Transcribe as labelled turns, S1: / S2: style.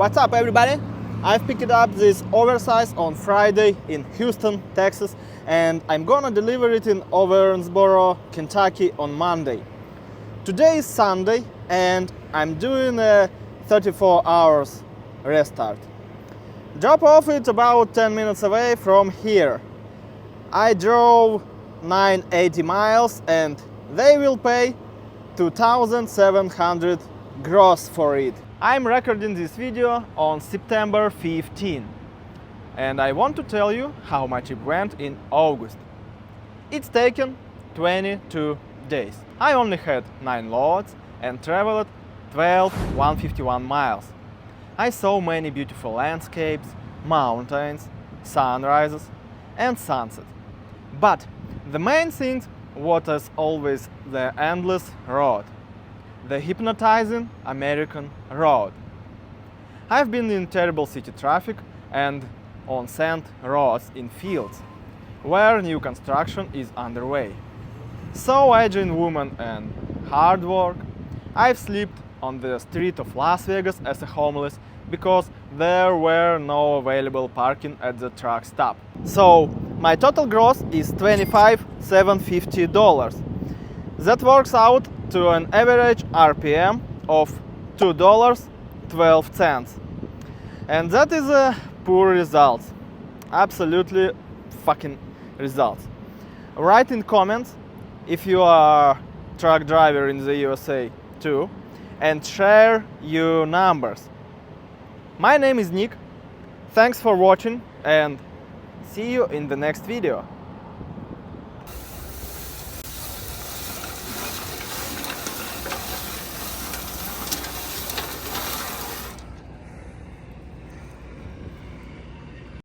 S1: What's up, everybody? I've picked up this oversize on Friday in Houston, Texas, and I'm gonna deliver it in Owensboro, Kentucky on Monday. Today is Sunday and I'm doing a 34 hours restart. Drop off it about 10 minutes away from here. I drove 980 miles and they will pay 2,700 gross for it. I'm recording this video on September 15 and I want to tell you how my trip went in August. It's taken 22 days. I only had 9 loads and traveled 151 miles. I saw many beautiful landscapes, mountains, sunrises and sunset. But the main thing was always the endless road. The hypnotizing American road. I've been in terrible city traffic and on sand roads in fields where new construction is underway. So aging woman and hard work. I've slept on the street of Las Vegas as a homeless because there were no available parking at the truck stop. So my total gross is $25,750. That works out to an average RPM of $2.12. And that is a poor result. Absolutely fucking result. Write in comments if you are a truck driver in the USA too and share your numbers. My name is Nick. Thanks for watching and see you in the next video.